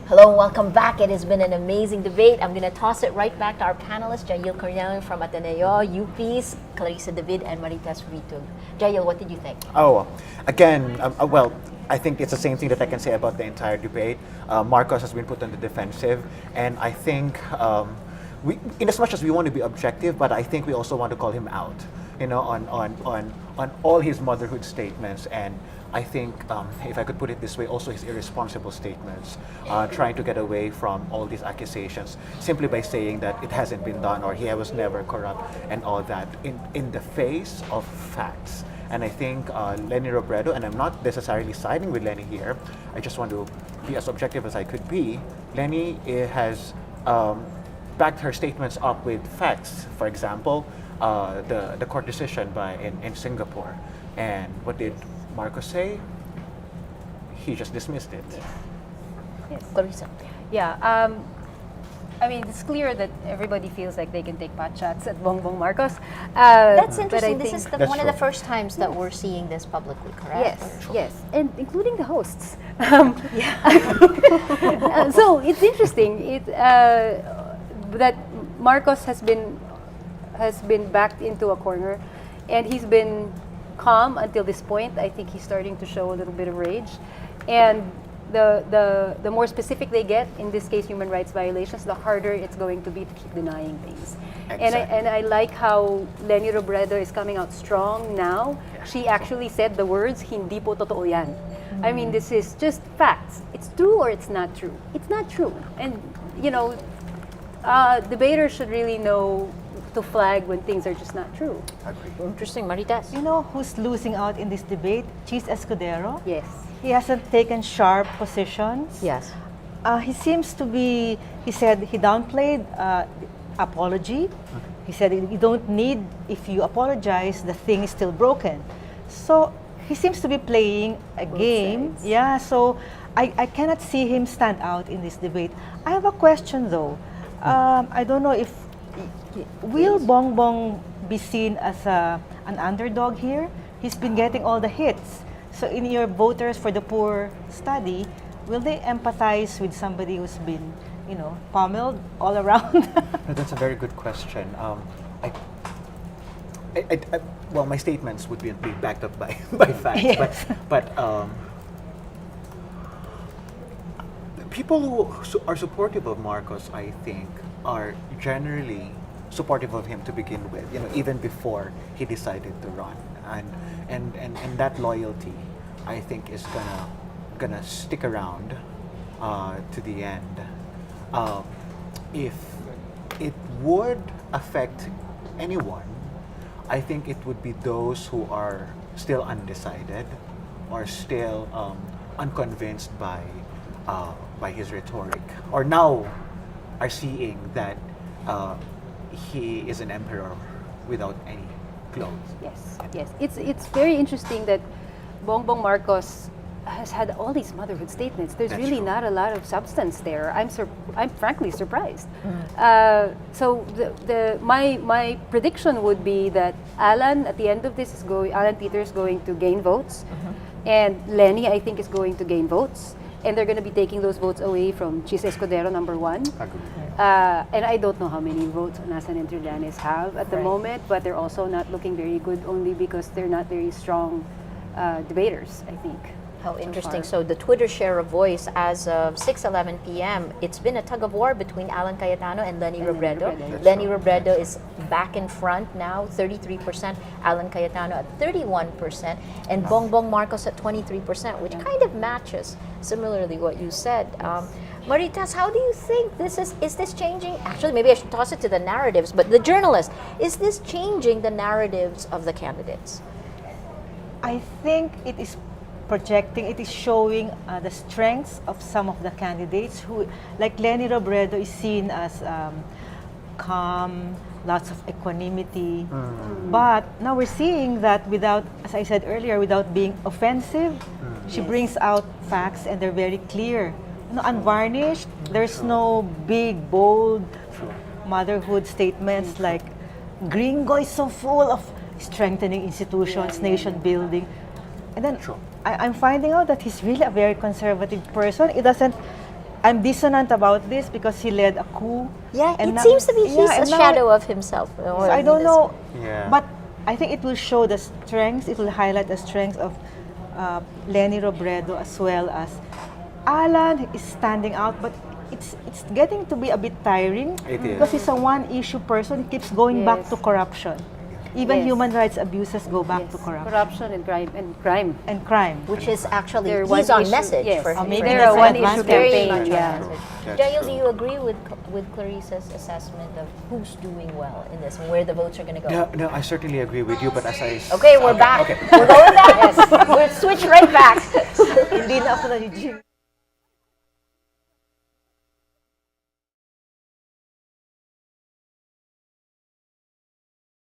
Hello and welcome back. It has been an amazing debate. I'm going to toss it right back to our panelists, Jael Cornelian from Ateneo, UP's Clarissa David, and Marites Ritug. Jael, what did you think? Oh, again, well, I think it's the same thing that I can say about the entire debate. Marcos has been put on the defensive, and I think, in as much as we want to be objective, but I think we also want to call him out, on all his motherhood statements, and I think, if I could put it this way, also his irresponsible statements, trying to get away from all these accusations simply by saying that it hasn't been done or he was never corrupt and all that in the face of facts. And I think Leni Robredo, and I'm not necessarily siding with Leni here, I just want to be as objective as I could be. Leni has backed her statements up with facts. For example, the court decision in Singapore. And what did Marcos say? He just dismissed it. Yes. Clarissa. Yeah, I mean, it's clear that everybody feels like they can take pot shots at Bongbong Marcos. That's but I interesting. This think- is That's one of the true. first times that we're seeing this publicly, correct? Yes, yes, and including the hosts. So it's interesting that Marcos has been backed into a corner, and he's been calm until this point. I think he's starting to show a little bit of rage, and the more specific they get, in this case human rights violations, the harder it's going to be to keep denying things. Exactly. And I like how Leni Robredo is coming out strong now. She actually said the words, "Hindi po totoo yan." I mean, this is just facts. It's true or it's not true. It's not true. And, debaters should really know to flag when things are just not true. Interesting, Marites. You know who's losing out in this debate? Chis Escudero. Yes. He hasn't taken sharp positions. Yes. He seems to be, he said he downplayed apology. He said you don't need, if you apologize, the thing is still broken. So he seems to be playing a game. sides. Yeah, so I cannot see him stand out in this debate. I have a question though. I don't know if, will Bongbong be seen as an underdog here? He's been getting all the hits. So in your Voters for the Poor study, will they empathize with somebody who's been, pummeled all around? No, that's a very good question. Well, my statements would be backed up by facts, Yes. but people who are supportive of Marcos, I think, are generally supportive of him to begin with. Even before he decided to run, and that loyalty, I think, is gonna stick around to the end. If it would affect anyone, I think it would be those who are still undecided or still unconvinced by his rhetoric, or now are seeing that he is an emperor without any clothes. Yes, yes. It's very interesting that Bongbong Marcos has had all these motherhood statements. There's That's really true. not a lot of substance there. I'm frankly surprised. So my prediction would be that Alan at the end of this Alan Peter is going to gain votes, and Leni I think is going to gain votes, and they're going to be taking those votes away from Chis Escudero, number one. And I don't know how many votes Nasan and Trillanes have at the moment, but they're also not looking very good only because they're not very strong debaters, I think. How interesting. far. So the Twitter share of voice as of 6:11 p.m., it's been a tug of war between Alan Cayetano and Leni And Leni Robredo. Robredo. That's Leni right. Robredo is back in front now, 33%. Alan Cayetano at 31%. And Bongbong Marcos at 23%, which kind of matches similarly what you said. Marites, how do you think this is this changing? Actually, maybe I should toss it to the narratives, but the journalist, is this changing the narratives of the candidates? I think it is projecting, it is showing the strengths of some of the candidates who, like Leni Robredo, is seen as calm, lots of equanimity. But now we're seeing that without, as I said earlier, without being offensive, she brings out facts and they're very clear. Unvarnished, there's no big, bold motherhood statements like Gringo is so full of strengthening institutions, nation building. And then I'm finding out that he's really a very conservative person. It doesn't, I'm dissonant about this because he led a coup. Yeah, and it now- seems to be he's and a now- shadow of himself. So I don't know, Yeah. but I think it will show the strengths. It will highlight the strengths of Leni Robredo as well as Alan is standing out, but it's getting to be a bit tiring It is. because he's a one-issue person. He keeps going back Yes. to corruption. Even Yes. human rights abuses go back Yes, to corruption corruption and crime. and crime. Which is actually They're he's one on issue, message yes. for Oh, him. maybe They're that's a an one-issue advantage. Very campaign. much on Yeah. message. That's Daniel, true. do you agree with Clarissa's assessment of who's doing well in this and where the votes are going to go? No, I certainly agree with you, but as I Okay, we're back. Okay. We're going back. We'll switch right back. Hindi na ako na Eugene.